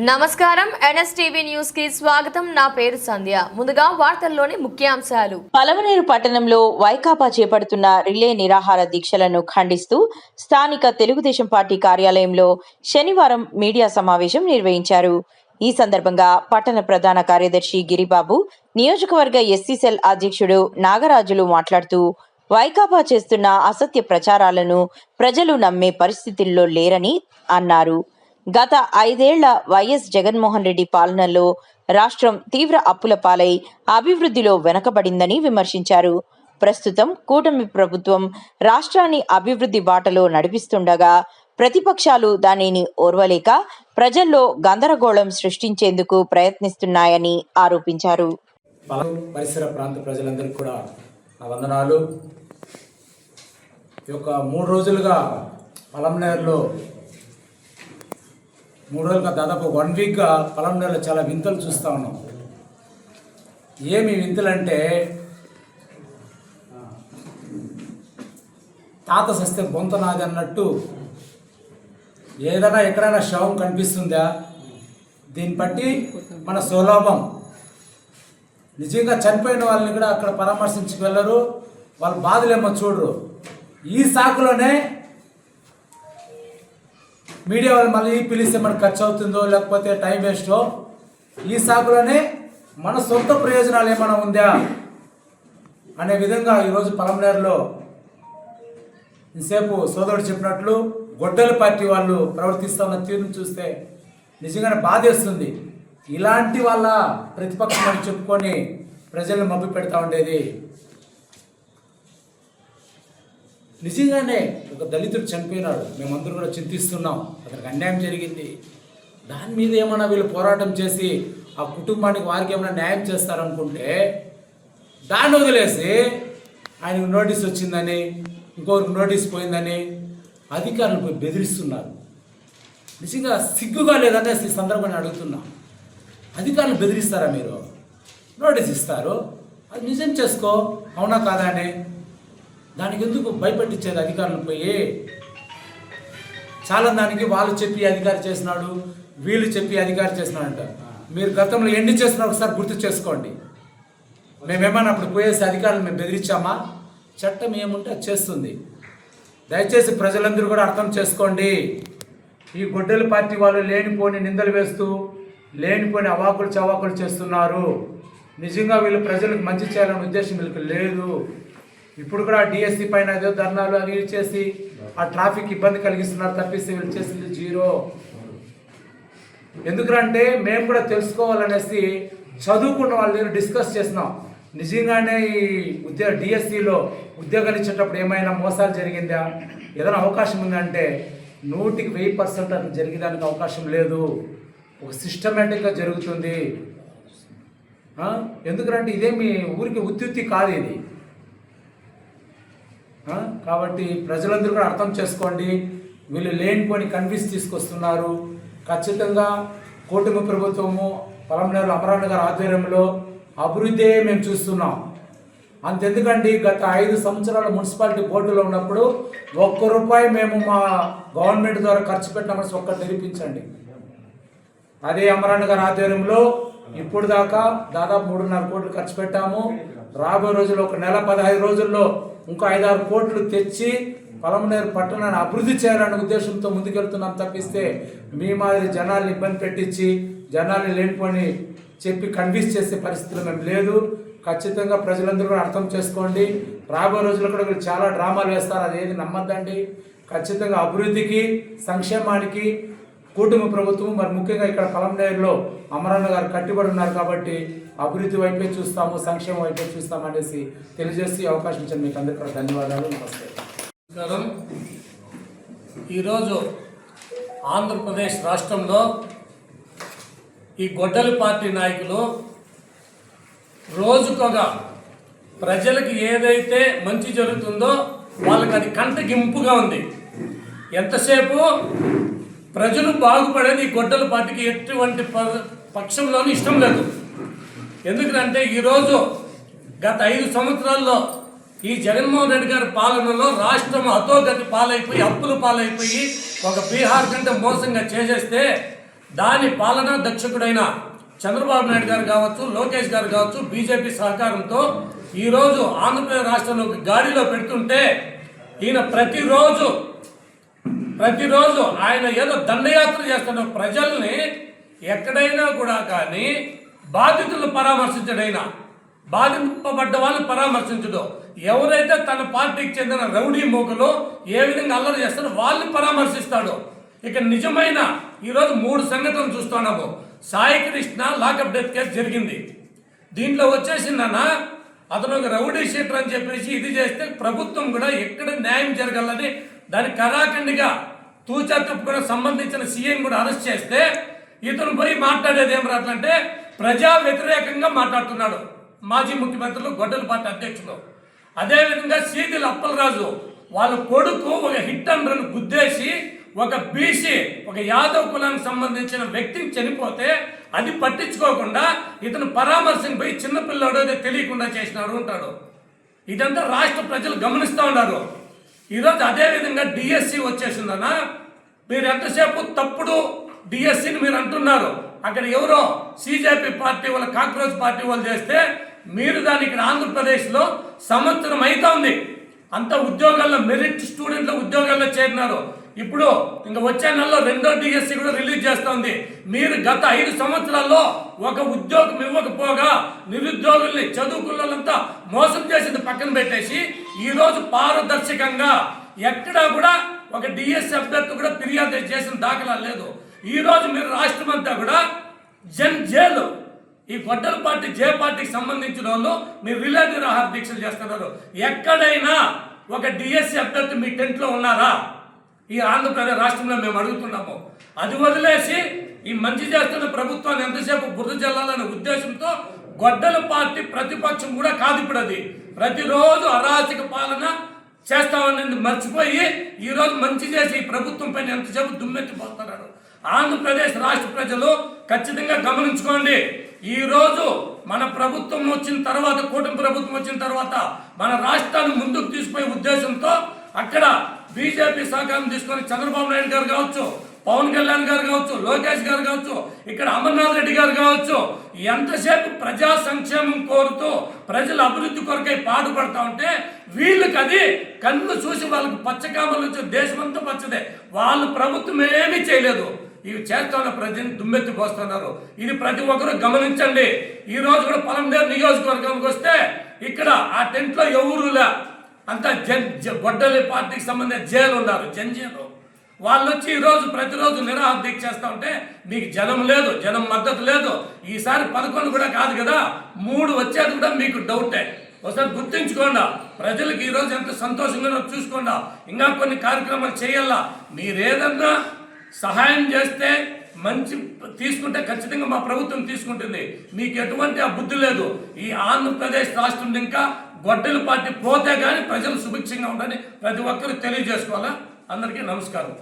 నమస్కారం NSTV news కి స్వాగతం. నా పేరు సంధ్య. ముందుగా వార్తల్లోని ముఖ్యాంశాలు. పలమనేరు పట్టణంలో వైకాపా చేపడుతున్న రిలే నిరాహార దీక్షలను ఖండిస్తూ స్థానిక తెలుగుదేశం పార్టీ కార్యాలయంలో శనివారం మీడియా సమావేశం నిర్వహించారు. ఈ సందర్భంగా పట్టణ ప్రధాన కార్యదర్శి గిరిబాబు, నియోజకవర్గ ఎస్సీ సెల్ అధ్యక్షుడు నాగరాజులు మాట్లాడుతూ వైకాపా చేస్తున్న అసత్య ప్రచారాలను ప్రజలు నమ్మే పరిస్థితుల్లో లేరని అన్నారు. గత 5 ఏళ్ల వైఎస్ జగన్మోహన్ రెడ్డి పాలనలో రాష్ట్రం తీవ్ర అప్పుల పాలై అభివృద్ధిలో వెనకబడిందని విమర్శించారు. ప్రస్తుతం కూటమి ప్రభుత్వం రాష్ట్రాన్ని అభివృద్ధి బాటలో నడిపిస్తుండగా ప్రతిపక్షాలు దానిని ఓర్వలేక ప్రజల్లో గందరగోళం సృష్టించేందుకు ప్రయత్నిస్తున్నాయని ఆరోపించారు. పరిసర ప్రాంత ప్రజలందరికీ కూడా నా వందనాలు. ఈ యొక్క 3 రోజులుగా పలమనేరులో 3 రోజులుగా దాదాపు 1 వీక్గా పలమనేరులో చాలా వింతలు చూస్తూ ఉన్నాం. ఏమి వింతలంటే తాత సస్తే బొంత నాది అన్నట్టు ఏదైనా ఎక్కడైనా శవం కనిపిస్తుందా? దీన్ని బట్టి మన సులభం. నిజంగా చనిపోయిన వాళ్ళని కూడా అక్కడ పరామర్శించుకు వెళ్ళరు, వాళ్ళ బాధలేమో చూడరు. ఈ సాకులోనే మీడియా వాళ్ళు మళ్ళీ పిలిస్తే మనకు ఖర్చు అవుతుందో లేకపోతే టైం వేస్టో, ఈ సాకులోనే మన సొంత ప్రయోజనాలు ఏమైనా ఉందా అనే విధంగా ఈరోజు పలమనేరులో ఇంతసేపు సోదరుడు చెప్పినట్లు గొడ్డల పార్టీ వాళ్ళు ప్రవర్తిస్తున్న తీరును చూస్తే నిజంగానే బాధేస్తుంది. ఇలాంటి వాళ్ళ ప్రతిపక్షం అని చెప్పుకొని ప్రజలను మభ్య పెడతా ఉండేది. నిజంగానే ఒక దళితుడు చనిపోయినాడు, మేమందరూ కూడా చింతిస్తున్నాం, అతనికి అన్యాయం జరిగింది. దాని మీద ఏమైనా వీళ్ళు పోరాటం చేసి ఆ కుటుంబానికి వారికి ఏమైనా న్యాయం చేస్తారనుకుంటే దాన్ని వదిలేసి ఆయనకు నోటీస్ వచ్చిందని, ఇంకొకరికి నోటీస్ పోయిందని అధికారులు పోయి బెదిరిస్తున్నారు. నిజంగా సిగ్గుగా లేదనేసి ఈ సందర్భాన్ని అడుగుతున్నా. అధికారులు బెదిరిస్తారా? మీరు నోటీస్ ఇస్తారు, అది నిజం చేసుకో, అవునా కాదా అని. దానికి ఎందుకు భయపెట్టించేది అధికారులు పోయి? చాలా దానికి వాళ్ళు చెప్పి అధికారి చేసినాడు, వీళ్ళు చెప్పి అధికారి చేసినాడంట. మీరు గతంలో ఎన్ని చేసినా ఒకసారి గుర్తు చేసుకోండి. మేమేమన్నా అప్పుడు పోయేసి అధికారులు మేము బెదిరించామా? చట్టం ఏముంటే అది చేస్తుంది. దయచేసి ప్రజలందరూ కూడా అర్థం చేసుకోండి. ఈ గొడ్డల పార్టీ వాళ్ళు లేనిపోని నిందలు వేస్తూ లేనిపోని అవాకులు చవాకులు చేస్తున్నారు. నిజంగా వీళ్ళు ప్రజలకు మంచి చేయాలనే ఉద్దేశం వీళ్ళకి లేదు. ఇప్పుడు కూడా డిఎస్సి పైన ఏదో ధర్నాలు అవి చేసి ఆ ట్రాఫిక్ ఇబ్బంది కలిగిస్తున్నారు తప్పిస్తే వీళ్ళు చేసింది జీరో. ఎందుకంటే మేము కూడా తెలుసుకోవాలనేసి చదువుకున్న వాళ్ళు డిస్కస్ చేసినాం. నిజంగానే ఈ డిఎస్సిలో ఉద్యోగాలు ఇచ్చేటప్పుడు ఏమైనా మోసాలు జరిగిందా, ఏదైనా అవకాశం ఉందంటే 100% అది జరిగేదానికి అవకాశం లేదు. ఒక సిస్టమేటిక్గా జరుగుతుంది. ఎందుకంటే ఇదేమి ఊరికి ఉత్తి కాదు ఇది. కాబట్టి ప్రజలందరూ కూడా అర్థం చేసుకోండి. వీళ్ళు లేనిపోని కన్విన్స్ తీసుకొస్తున్నారు. ఖచ్చితంగా కూటమి ప్రభుత్వము పలమనేరు అమరావతి గారి ఆధ్వర్యంలో అభివృద్ధి మేము చూస్తున్నాం. అంతెందుకండి, గత 5 సంవత్సరాల మున్సిపాలిటీ బోర్డులో ఉన్నప్పుడు ₹1 మేము మా గవర్నమెంట్ ద్వారా ఖర్చు పెట్టినామని ఒక్కటి నిరూపించండి. అదే అమరావతి గారి ఆధ్వర్యంలో ఇప్పుడు దాకా దాదాపు 3.5 కోట్లు ఖర్చు పెట్టాము. రాబోయే రోజుల్లో ఒక నెల 15 రోజుల్లో ఇంకో 5-6 కోట్లు తెచ్చి పలమనేరు పట్టణాన్ని అభివృద్ధి చేయాలనే ఉద్దేశంతో ముందుకెళ్తున్నాం తప్పిస్తే మీ మాదిరి జనాల్ని ఇబ్బంది పెట్టించి జనాల్ని లేనిపోని చెప్పి కన్విన్స్ చేసే పరిస్థితులు మేము లేదు. ఖచ్చితంగా ప్రజలందరూ కూడా అర్థం చేసుకోండి. రాబోయే రోజుల్లో కూడా వీళ్ళు చాలా డ్రామాలు వేస్తారు, అదేది నమ్మద్దండి. ఖచ్చితంగా అభివృద్ధికి సంక్షేమానికి కూటమి ప్రభుత్వం మరి ముఖ్యంగా ఇక్కడ పలమనేరులో అమరన్న గారు కట్టుబడి ఉన్నారు కాబట్టి అభివృద్ధి వైపే చూస్తాము, సంక్షేమం వైపే చూస్తాము అనేసి తెలియజేసి అవకాశం ఇచ్చిన మీకు అందరికీ కూడా ధన్యవాదాలు. నమస్కారం. ఈరోజు ఆంధ్రప్రదేశ్ రాష్ట్రంలో ఈ గొడ్డలి పార్టీ నాయకులు రోజుకొక ప్రజలకు ఏదైతే మంచి జరుగుతుందో వాళ్ళకి అది కంటగింపుగా ఉంది. ఎంతసేపు ప్రజలు బాగుపడేది ఈ గొడ్డల పార్టీకి ఎటువంటి పక్షంలోనూ ఇష్టం లేదు. ఎందుకంటే ఈరోజు గత 5 సంవత్సరాల్లో ఈ జగన్మోహన్ రెడ్డి గారి పాలనలో రాష్ట్రం అధోగతి పాలైపోయి అప్పుల పాలైపోయి ఒక బీహార్ కంటే మోసంగా చేసేస్తే దాని పాలనా దక్షకుడైన చంద్రబాబు నాయుడు గారు కావచ్చు, లోకేష్ గారు కావచ్చు, బీజేపీ సహకారంతో ఈరోజు ఆంధ్రప్రదేశ్ రాష్ట్రంలో గాడిలో పెడుతుంటే ఈయన ప్రతిరోజు ఆయన ఏదో దండయాత్ర చేస్తున్న ప్రజల్ని ఎక్కడైనా కూడా కానీ బాధితులను పరామర్శించడైనా, బాధింపబడ్డ వాళ్ళని పరామర్శించడం, ఎవరైతే తన పార్టీకి చెందిన రౌడీ మూకలు ఏ విధంగా అల్లరి చేస్తారో వాళ్ళని పరామర్శిస్తాడు. ఇక నిజమైన ఈరోజు 3 సంఘటనలు చూస్తున్నాము. Sai Krishna lockup death case జరిగింది. దీంట్లో వచ్చేసిందన్న అతను ఒక రౌడీ షీటర్ అని చెప్పేసి ఇది చేస్తే ప్రభుత్వం కూడా ఎక్కడ న్యాయం జరగాలని దాని కరాఖండిగా తూచా తప్పుకున్న సంబంధించిన సీఎం కూడా అరెస్ట్ చేస్తే ఇతను పోయి మాట్లాడేది ఏం రాట్లంటే ప్రజా వ్యతిరేకంగా మాట్లాడుతున్నాడు. మాజీ ముఖ్యమంత్రులు, గొడ్డలపాటి అధ్యక్షులు. అదేవిధంగా సీదిల అప్పలరాజు వాళ్ళ కొడుకు ఒక హిట్ అండ్ రన్ గుద్దేసి ఒక బీసీ, ఒక యాదవ్ కులానికి సంబంధించిన వ్యక్తిని చనిపోతే అది పట్టించుకోకుండా ఇతను పరామర్శను పోయి చిన్నపిల్లడు అది తెలియకుండా చేసినాడు ఉంటాడు. ఇదంతా రాష్ట్ర ప్రజలు గమనిస్తూ ఉన్నారు. ఈరోజు అదేవిధంగా డిఎస్సి వచ్చేసిందన్నా, మీరు ఎంతసేపు తప్పుడు డిఎస్సిని మీరు అంటున్నారు. అక్కడ ఎవరో సిజేపీ పార్టీ వాళ్ళు, కాక్రోచ్ పార్టీ వాళ్ళు చేస్తే మీరు దాన్ని ఇక్కడ ఆంధ్రప్రదేశ్లో సంవత్సరం అవుతా ఉంది. అంత ఉద్యోగాల్లో మెరిట్ స్టూడెంట్లు ఉద్యోగాల్లో చేరినారు. ఇప్పుడు ఇంకా వచ్చే నెలలో 2వ డిఎస్సి కూడా రిలీజ్ చేస్తుంది. మీరు గత 5 సంవత్సరాల్లో ఒక ఉద్యోగం ఇవ్వకపోగా నిరుద్యోగుల్ని, చదువుకున్నంతా మోసం చేసింది పక్కన పెట్టేసి ఈరోజు పారదర్శకంగా ఎక్కడా కూడా ఒక డిఎస్సి అభ్యర్థి కూడా ఫిర్యాదు చేసిన దాఖలా లేదు. ఈరోజు మీరు రాష్ట్రం అంతా కూడా జైలు, ఈ గొడ్డలపాటి జే పార్టీకి సంబంధించిన వాళ్ళు మీరు రిలే నిరాహార దీక్షలు చేస్తున్నారు. ఎక్కడైనా ఒక డిఎస్సి అభ్యర్థి మీ టెంట్లో ఉన్నారా? ఈ ఆంధ్రప్రదేశ్ రాష్ట్రంలో మేము అడుగుతున్నాము. అది వదిలేసి ఈ మంచి చేస్తున్న ప్రభుత్వాన్ని ఎంతసేపు బురద జల్లాలనే ఉద్దేశంతో గొడ్డలపాటి ప్రతిపక్షం కూడా కాదు. ఇప్పుడు అది ప్రతిరోజు అరాచక పాలన చేస్తామని మర్చిపోయి ఈరోజు మంచి చేసి ఈ ప్రభుత్వం పైన ఎంతసేపు దుమ్మెత్తిపోతున్నారు. ఆంధ్రప్రదేశ్ రాష్ట్ర ప్రజలు ఖచ్చితంగా గమనించుకోండి. ఈరోజు మన ప్రభుత్వం వచ్చిన తర్వాత, కూటమి ప్రభుత్వం వచ్చిన తర్వాత మన రాష్ట్రాన్ని ముందుకు తీసుకుపోయే ఉద్దేశంతో అక్కడ బీజేపీ సహకారం తీసుకొని చంద్రబాబు నాయుడు గారు కావచ్చు, పవన్ కళ్యాణ్ గారు కావచ్చు, లోకేష్ గారు కావచ్చు, ఇక్కడ అమర్నాథ్ రెడ్డి గారు కావచ్చు, ఎంతసేపు ప్రజా సంక్షేమం కోరుతూ ప్రజల అభివృద్ధి కొరకై పాటుపడతా ఉంటే వీళ్ళకి అది కన్ను చూసి వాళ్ళకి పచ్చకామల నుంచి దేశమంతా పచ్చదే. వాళ్ళు ప్రభుత్వం ఏమీ చేయలేదు. ఇవి చేస్తున్న ప్రజలు దుమ్మెత్తి పోస్తున్నారు. ఇది ప్రతి ఒక్కరూ గమనించండి. ఈ రోజు కూడా పొలంనేరు నియోజకవర్గానికి వస్తే ఇక్కడ ఆ టెంట్లో ఎవరులే, అంతా గొడ్డలి పార్టీకి సంబంధించిన జైలు ఉన్నారు, జంజీలు. వాళ్ళు వచ్చి ఈరోజు ప్రతిరోజు నిరాహార దీక్ష చేస్తూ ఉంటే మీకు జనం లేదు, జనం మద్దతు లేదు. ఈసారి 11 కూడా కాదు కదా, 3 వచ్చేది కూడా మీకు డౌటే. ఒకసారి గుర్తించుకోండి. ప్రజలకు ఈరోజు ఎంత సంతోషంగా చూసుకోండి. ఇంకా కొన్ని కార్యక్రమాలు చేయాలా. మీరేదన్నా సహాయం చేస్తే మంచి తీసుకుంటే ఖచ్చితంగా మా ప్రభుత్వం తీసుకుంటుంది. మీకు ఎటువంటి ఆ బుద్ధి లేదు. ఈ ఆంధ్రప్రదేశ్ రాష్ట్రం ఇంకా గొడ్డలపాటి పోతే కానీ ప్రజలు సుభిక్షంగా ఉండాలని ప్రతి ఒక్కరు తెలియజేసుకోవాలా. అందరికీ నమస్కారం.